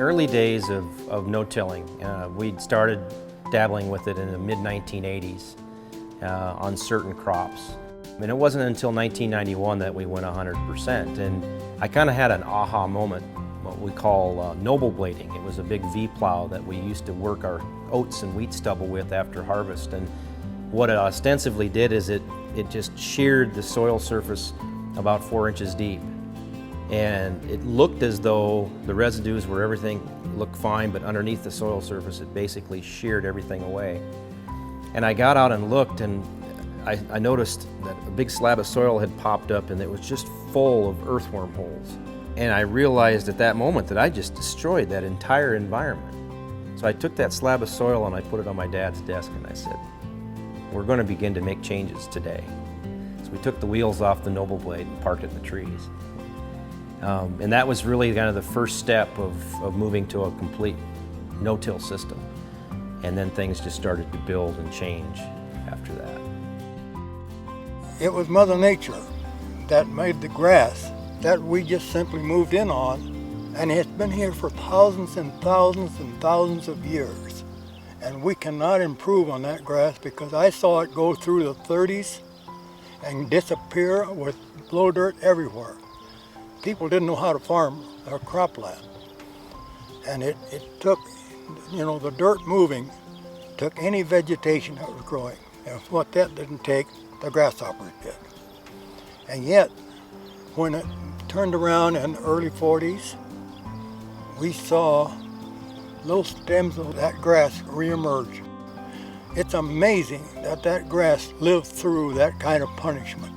early days of no-tilling, we'd started dabbling with it in the mid-1980s on certain crops. And it wasn't until 1991 that we went 100%. And I kind of had an aha moment, what we call noble blading. It was a big V-plow that we used to work our oats and wheat stubble with after harvest. And what it ostensibly did is it just sheared the soil surface about 4 inches deep. And it looked as though the residues were everything looked fine, but underneath the soil surface it basically sheared everything away. And I got out and looked, and I noticed that a big slab of soil had popped up and it was just full of earthworm holes. And I realized at that moment that I just destroyed that entire environment. So I took that slab of soil and I put it on my dad's desk and I said, we're going to begin to make changes today. So we took the wheels off the Noble Blade and parked it in the trees. And that was really kind of the first step of moving to a complete no-till system. And then things just started to build and change after that. It was Mother Nature that made the grass that we just simply moved in on, and it's been here for thousands and thousands and thousands of years. And we cannot improve on that grass because I saw it go through the 30s and disappear with blow dirt everywhere. People didn't know how to farm their cropland. And it took, the dirt moving took any vegetation that was growing. And what that didn't take, the grasshoppers did. And yet, when it turned around in the early 40s, we saw little stems of that grass reemerge. It's amazing that that grass lived through that kind of punishment.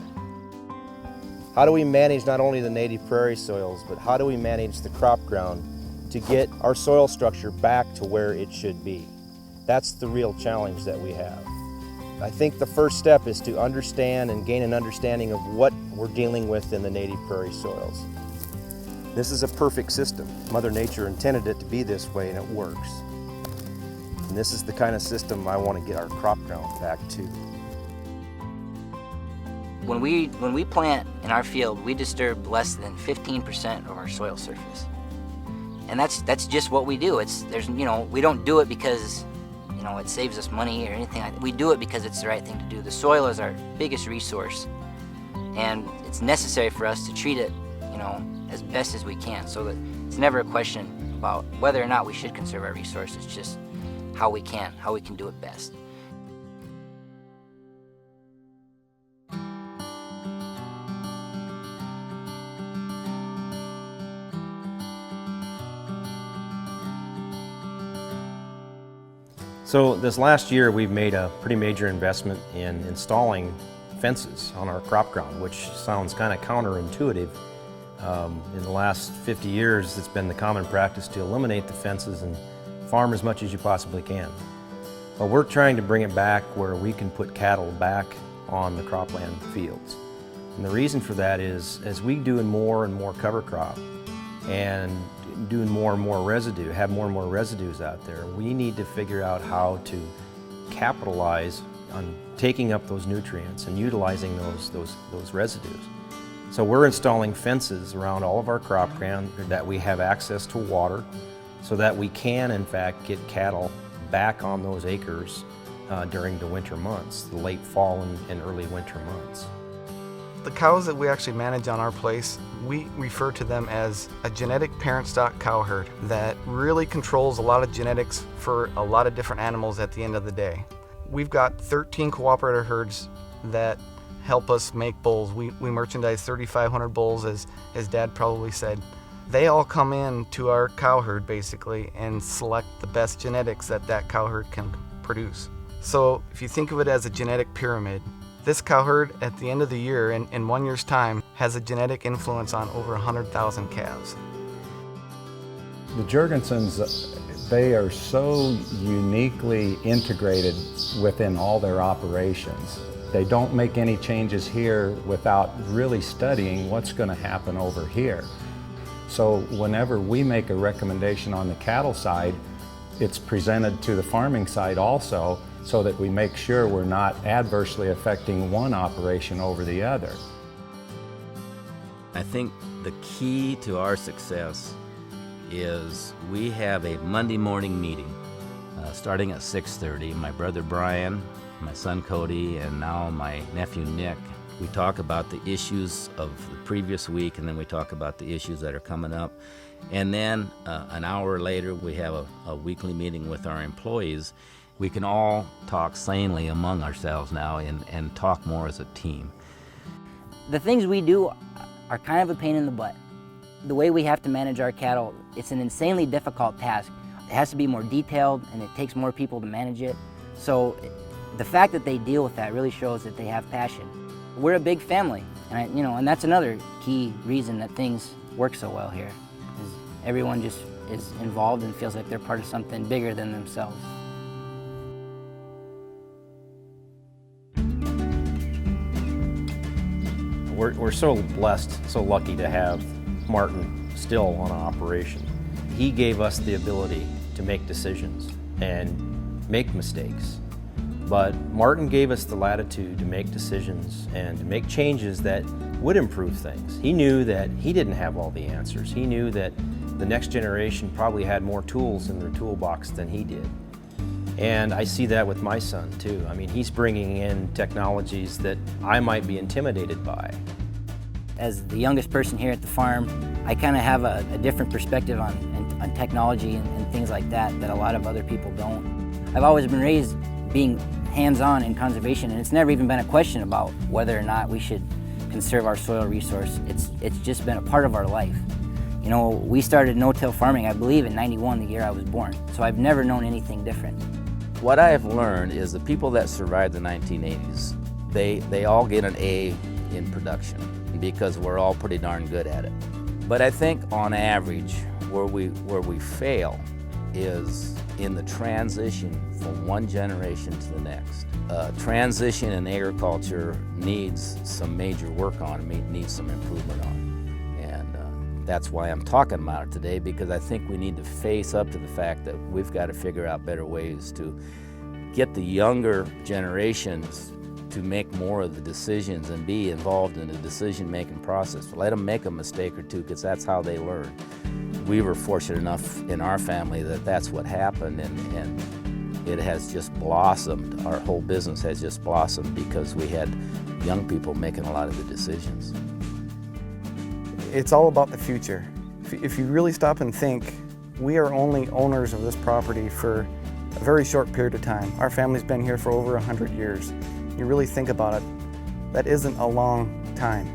How do we manage not only the native prairie soils, but how do we manage the crop ground to get our soil structure back to where it should be? That's the real challenge that we have. I think the first step is to understand and gain an understanding of what we're dealing with in the native prairie soils. This is a perfect system. Mother Nature intended it to be this way, and it works. And this is the kind of system I want to get our crop ground back to. When we plant in our field, we disturb less than 15% of our soil surface, and that's just what we do. We don't do it because it saves us money or anything like that. We do it because it's the right thing to do. The soil is our biggest resource, and it's necessary for us to treat it, as best as we can. So that it's never a question about whether or not we should conserve our resource. It's just how we can do it best. So this last year we've made a pretty major investment in installing fences on our crop ground, which sounds kind of counterintuitive. In the last 50 years it's been the common practice to eliminate the fences and farm as much as you possibly can. But we're trying to bring it back where we can put cattle back on the cropland fields. And the reason for that is as we do more and more cover crop and doing more and more residue, have more and more residues out there, we need to figure out how to capitalize on taking up those nutrients and utilizing those residues. So we're installing fences around all of our crop ground that we have access to water so that we can in fact get cattle back on those acres during the winter months, the late fall and early winter months. The cows that we actually manage on our place, we refer to them as a genetic parent stock cow herd that really controls a lot of genetics for a lot of different animals at the end of the day. We've got 13 cooperator herds that help us make bulls. We merchandise 3,500 bulls, as Dad probably said. They all come in to our cow herd basically and select the best genetics that cow herd can produce. So if you think of it as a genetic pyramid, this cow herd at the end of the year, in 1 year's time, has a genetic influence on over 100,000 calves. The Jorgensens, they are so uniquely integrated within all their operations. They don't make any changes here without really studying what's going to happen over here. So whenever we make a recommendation on the cattle side, it's presented to the farming side also, so that we make sure we're not adversely affecting one operation over the other. I think the key to our success is we have a Monday morning meeting starting at 6:30. My brother Brian, my son Cody, and now my nephew Nick, we talk about the issues of the previous week, and then we talk about the issues that are coming up. And then an hour later, we have a weekly meeting with our employees. We can all talk sanely among ourselves now and talk more as a team. The things we do are kind of a pain in the butt. The way we have to manage our cattle, it's an insanely difficult task. It has to be more detailed, and it takes more people to manage it. So the fact that they deal with that really shows that they have passion. We're a big family, and and that's another key reason that things work so well here. Is everyone just is involved and feels like they're part of something bigger than themselves. We're so blessed, so lucky to have Martin still on operation. He gave us the ability to make decisions and make mistakes. But Martin gave us the latitude to make decisions and to make changes that would improve things. He knew that he didn't have all the answers. He knew that the next generation probably had more tools in their toolbox than he did. And I see that with my son too. I mean, he's bringing in technologies that I might be intimidated by. As the youngest person here at the farm, I kind of have a different perspective on technology and things like that a lot of other people don't. I've always been raised being hands-on in conservation, and it's never even been a question about whether or not we should conserve our soil resource. It's just been a part of our life. You know, we started no-till farming, I believe, in '91, the year I was born, so I've never known anything different. What I have learned is the people that survived the 1980s, they all get an A in production because we're all pretty darn good at it. But I think on average, where we fail is in the transition from one generation to the next. Transition in agriculture needs some major work on, needs some improvement on. And that's why I'm talking about it today, because I think we need to face up to the fact that we've got to figure out better ways to get the younger generations to make more of the decisions and be involved in the decision-making process. Let them make a mistake or two, because that's how they learn. We were fortunate enough in our family that that's what happened, and it has just blossomed. Our whole business has just blossomed because we had young people making a lot of the decisions. It's all about the future. If you really stop and think, we are only owners of this property for a very short period of time. Our family's been here for over 100 years. You really think about it, that isn't a long time.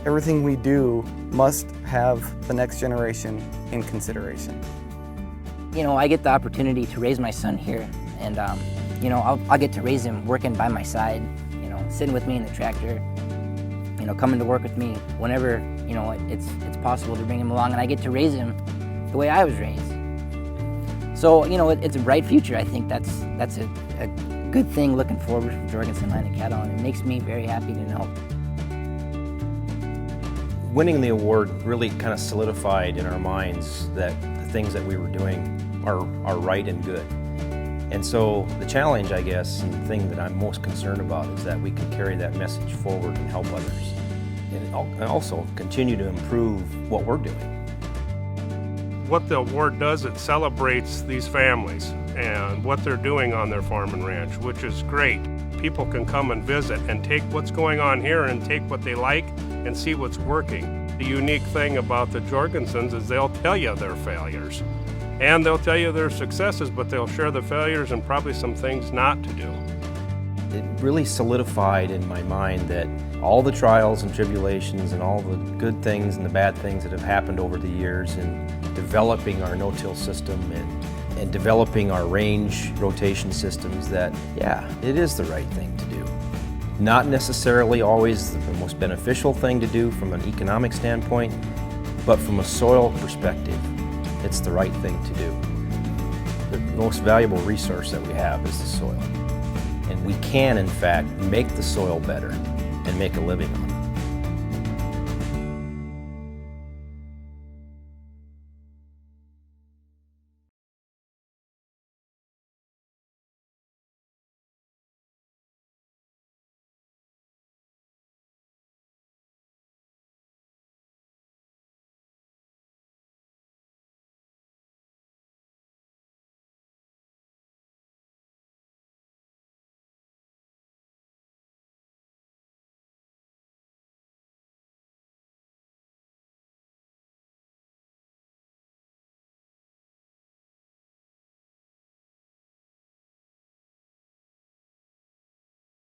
Everything we do must have the next generation in consideration. You know, I get the opportunity to raise my son here, and I'll get to raise him working by my side, sitting with me in the tractor, coming to work with me whenever, it's possible to bring him along, and I get to raise him the way I was raised. So, it's a bright future. I think that's a good thing looking forward from Jorgensen Line of Cattle, and it makes me very happy to know. Winning the award really kind of solidified in our minds that the things that we were doing are right and good. And so the challenge, I guess, and the thing that I'm most concerned about is that we can carry that message forward and help others. And also continue to improve what we're doing. What the award does, it celebrates these families and what they're doing on their farm and ranch, which is great. People can come and visit and take what's going on here and take what they like and see what's working. The unique thing about the Jorgensens is they'll tell you their failures and they'll tell you their successes, but they'll share the failures and probably some things not to do. It really solidified in my mind that all the trials and tribulations and all the good things and the bad things that have happened over the years in developing our no-till system and developing our range rotation systems, that, yeah, it is the right thing to do. Not necessarily always the most beneficial thing to do from an economic standpoint, but from a soil perspective, it's the right thing to do. The most valuable resource that we have is the soil. And we can, in fact, make the soil better and make a living on it.